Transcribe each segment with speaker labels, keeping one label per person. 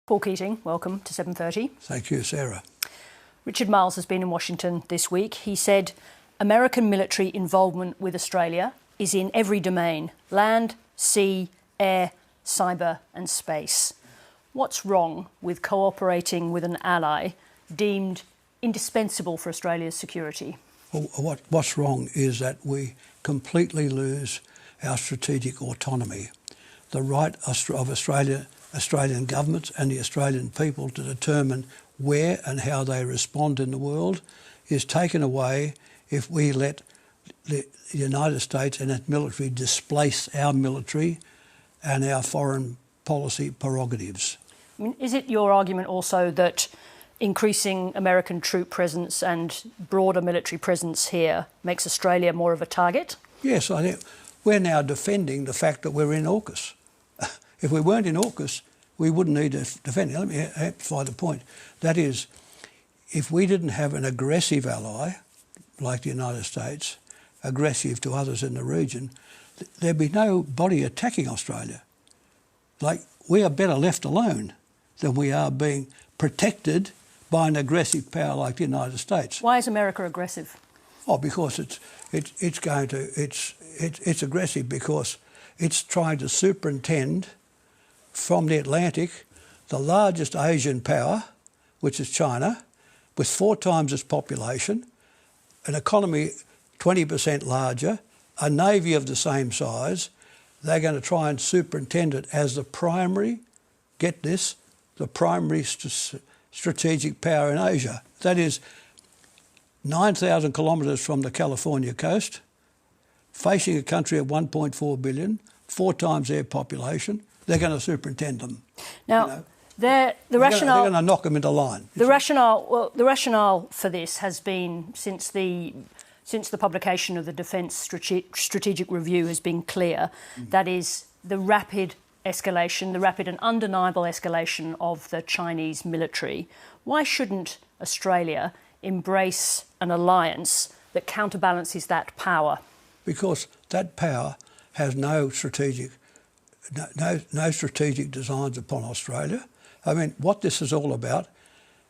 Speaker 1: Paul Keating, welcome to 7:30.
Speaker 2: Thank you, Sarah.
Speaker 1: Richard Marles has been in Washington this week. He said American military involvement with Australia is in every domain: land, sea, air, cyber and space. What's wrong with cooperating with an ally deemed indispensable for Australia's security?
Speaker 2: Well, what's wrong is that we completely lose our strategic autonomy. The right of Australian governments and the Australian people to determine where and how they respond in the world is taken away if we let the United States and its military displace our military and our foreign policy prerogatives.
Speaker 1: I mean, is it your argument also that increasing American troop presence and broader military presence here makes Australia more of a target?
Speaker 2: Yes, I think we're now defending the fact that we're in AUKUS. If we weren't in AUKUS, we wouldn't need to defend it. Let me amplify the point. That is, if we didn't have an aggressive ally, like the United States, aggressive to others in the region, there'd be nobody attacking Australia. Like, we are better left alone than we are being protected by an aggressive power like the United States.
Speaker 1: Why is America aggressive?
Speaker 2: Oh, because it's aggressive because it's trying to superintend from the Atlantic the largest Asian power, which is China, with 4 times its population, an economy 20% larger, a navy of the same size. They're going to try and superintend it as the primary, get this, the primary strategic power in Asia. That is 9,000 kilometres from the California coast, facing a country of 1.4 billion, 4 times their population. They're going to superintend them.
Speaker 1: Now, they're going
Speaker 2: to knock them into line.
Speaker 1: The rationale for this has been since the publication of the Defence Strategic Review has been clear. That is the rapid escalation, the rapid and undeniable escalation of the Chinese military. Why shouldn't Australia embrace an alliance that counterbalances that power?
Speaker 2: Because that power has no strategic designs upon Australia. I mean, what this is all about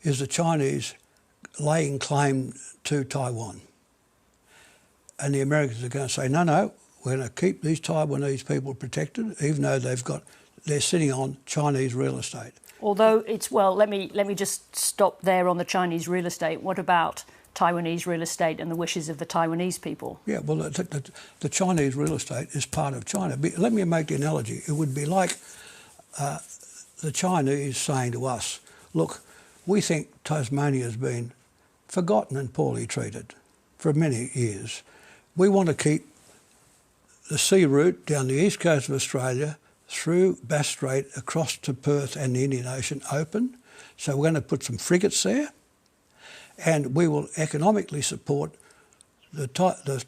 Speaker 2: is the Chinese laying claim to Taiwan. And the Americans are going to say, no, we're going to keep these Taiwanese people protected, even though they're sitting on Chinese real estate.
Speaker 1: Although let me just stop there on the Chinese real estate. What about Taiwanese real estate and the wishes of the Taiwanese people?
Speaker 2: Yeah, well, the Chinese real estate is part of China. Let me make the analogy. It would be like the Chinese saying to us, look, we think Tasmania's been forgotten and poorly treated for many years. We want to keep the sea route down the east coast of Australia through Bass Strait across to Perth and the Indian Ocean open. So we're going to put some frigates there, and we will economically support the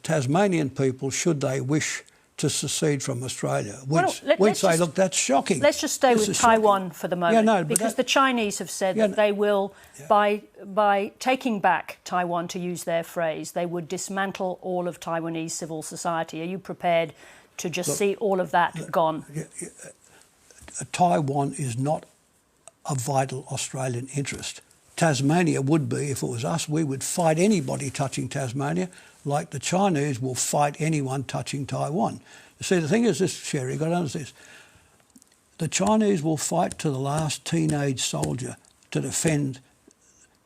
Speaker 2: Tasmanian people should they wish to secede from Australia. We'd say, look, that's shocking.
Speaker 1: Let's just stay with Taiwan for the moment,
Speaker 2: yeah, no,
Speaker 1: because the Chinese have said that they will, by taking back Taiwan, to use their phrase, they would dismantle all of Taiwanese civil society. Are you prepared to just see all of that gone?
Speaker 2: Taiwan is not a vital Australian interest. Tasmania would be, if it was us. We would fight anybody touching Tasmania, like the Chinese will fight anyone touching Taiwan. You see, the thing is this, Sherry, you've got to understand this. The Chinese will fight to the last teenage soldier to defend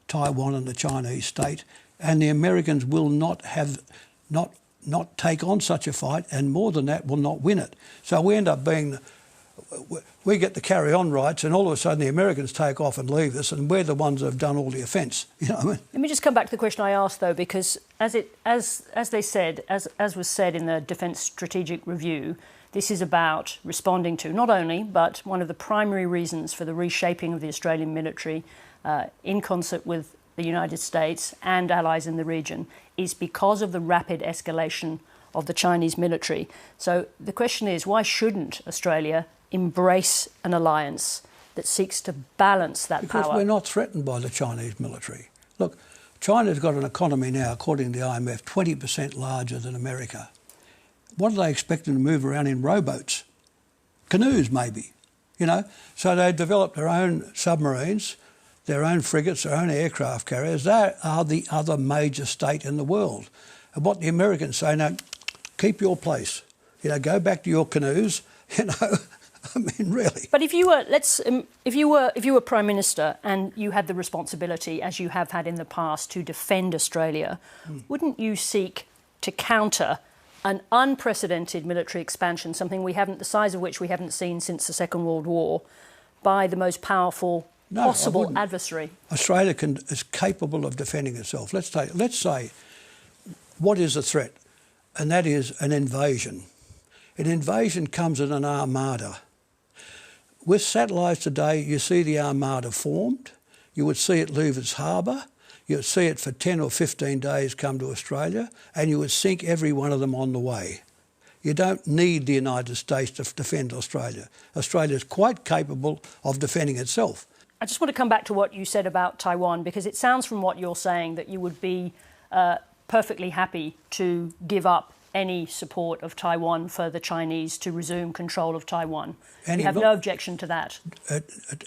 Speaker 2: Taiwan and the Chinese state, and the Americans will not take on such a fight, and more than that, will not win it. So we end up being we get the carry-on rights, and all of a sudden the Americans take off and leave us, and we're the ones that have done all the offence. You know what I mean?
Speaker 1: Let me just come back to the question I asked, though, because as was said in the Defence Strategic Review, this is about responding to not only, but one of the primary reasons for the reshaping of the Australian military in concert with the United States and allies in the region is because of the rapid escalation of the Chinese military. So the question is, why shouldn't Australia embrace an alliance that seeks to balance that power?
Speaker 2: Because we're not threatened by the Chinese military. Look, China's got an economy now, according to the IMF, 20% larger than America. What are they expecting to move around in rowboats? Canoes, maybe. you know. So they developed their own submarines, their own frigates, their own aircraft carriers. They are the other major state in the world. And what the Americans say, now, keep your place. You know, go back to your canoes, you know. I mean, really.
Speaker 1: But if you were, if you were Prime Minister and you had the responsibility, as you have had in the past, to defend Australia, wouldn't you seek to counter an unprecedented military expansion, something the size of which we haven't seen since the Second World War, by the most powerful possible adversary?
Speaker 2: Australia is capable of defending itself. Let's say, what is a threat? And that is an invasion. An invasion comes in an armada. With satellites today, you see the armada formed. You would see it leave its harbour. You would see it for 10 or 15 days come to Australia, and you would sink every one of them on the way. You don't need the United States to defend Australia. Australia is quite capable of defending itself.
Speaker 1: I just want to come back to what you said about Taiwan, because it sounds from what you're saying that you would be perfectly happy to give up any support of Taiwan for the Chinese to resume control of Taiwan. You have no objection to that?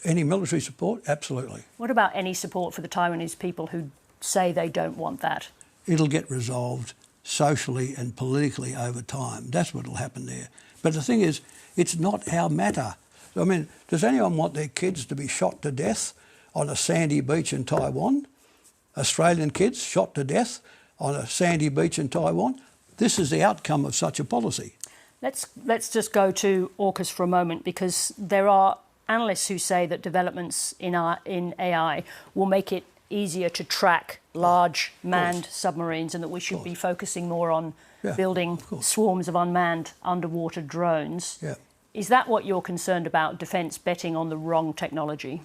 Speaker 2: Any military support? Absolutely.
Speaker 1: What about any support for the Taiwanese people who say they don't want that?
Speaker 2: It'll get resolved socially and politically over time. That's what will happen there. But the thing is, it's not our matter. I mean, does anyone want their kids to be shot to death on a sandy beach in Taiwan? Australian kids shot to death on a sandy beach in Taiwan? This is the outcome of such a policy.
Speaker 1: Let's just go to AUKUS for a moment, because there are analysts who say that developments in AI will make it easier to track large manned submarines, and that we should be focusing more on building swarms of unmanned underwater drones.
Speaker 2: Yeah.
Speaker 1: Is that what you're concerned about, defence betting on the wrong technology?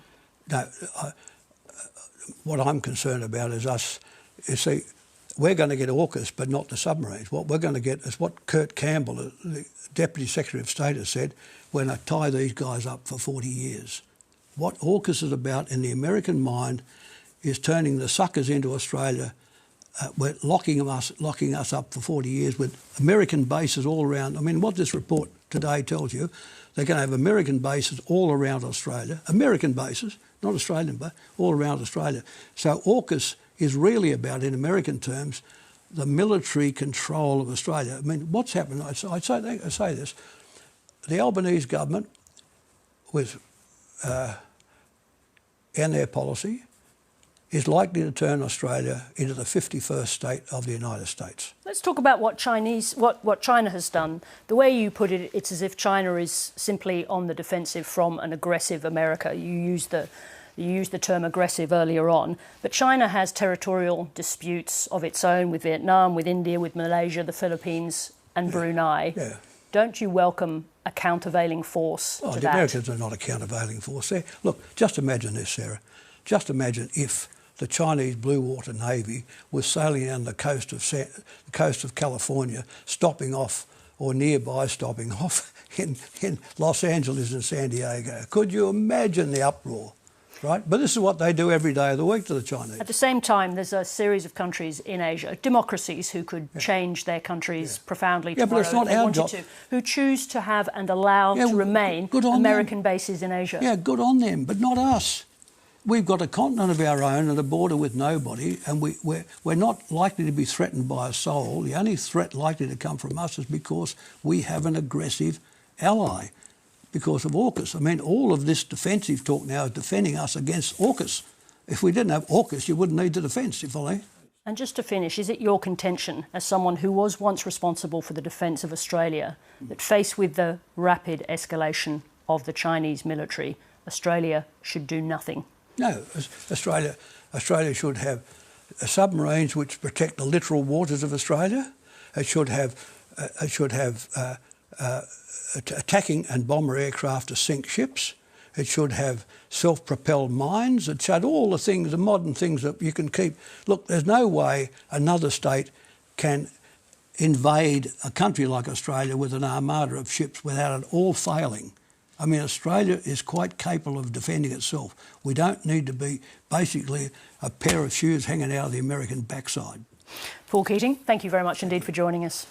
Speaker 2: No, what I'm concerned about is us, you see, we're going to get AUKUS, but not the submarines. What we're going to get is what Kurt Campbell, the Deputy Secretary of State, has said: we're going to tie these guys up for 40 years. What AUKUS is about in the American mind is turning the suckers into Australia. We're locking us up for 40 years with American bases all around. I mean, what this report today tells you, they're going to have American bases all around Australia. American bases, not Australian, but all around Australia. So AUKUS is really about, in American terms, the military control of Australia. I mean, what's happened? I say this: the Albanese government, with in their policy, is likely to turn Australia into the 51st state of the United States.
Speaker 1: Let's talk about what China has done. The way you put it, it's as if China is simply on the defensive from an aggressive America. You used the term aggressive earlier on, but China has territorial disputes of its own with Vietnam, with India, with Malaysia, the Philippines and Brunei.
Speaker 2: Yeah.
Speaker 1: Don't you welcome a countervailing force to
Speaker 2: the
Speaker 1: that?
Speaker 2: Americans are not a countervailing force there. Look, just imagine this, Sarah. Just imagine if the Chinese Blue Water Navy was sailing down the coast of California, stopping off, or nearby stopping off, in Los Angeles and San Diego. Could you imagine the uproar? Right? But this is what they do every day of the week to the Chinese.
Speaker 1: At the same time, there's a series of countries in Asia, democracies, who could change their countries profoundly tomorrow,
Speaker 2: but it's not our job.
Speaker 1: Who choose to have and allow to remain American bases in Asia.
Speaker 2: Yeah, good on them, but not us. We've got a continent of our own and a border with nobody, and we're not likely to be threatened by a soul. The only threat likely to come from us is because we have an aggressive ally, because of AUKUS. I mean, all of this defensive talk now is defending us against AUKUS. If we didn't have AUKUS, you wouldn't need the defence, you follow?
Speaker 1: And just to finish, is it your contention, as someone who was once responsible for the defence of Australia, that faced with the rapid escalation of the Chinese military, Australia should do nothing?
Speaker 2: No, Australia should have submarines which protect the littoral waters of Australia. It should have attacking and bomber aircraft to sink ships. It should have self-propelled mines. It should all the things, the modern things that you can keep. Look, there's no way another state can invade a country like Australia with an armada of ships without it all failing. I mean, Australia is quite capable of defending itself. We don't need to be basically a pair of shoes hanging out of the American backside.
Speaker 1: Paul Keating, thank you very much indeed for joining us.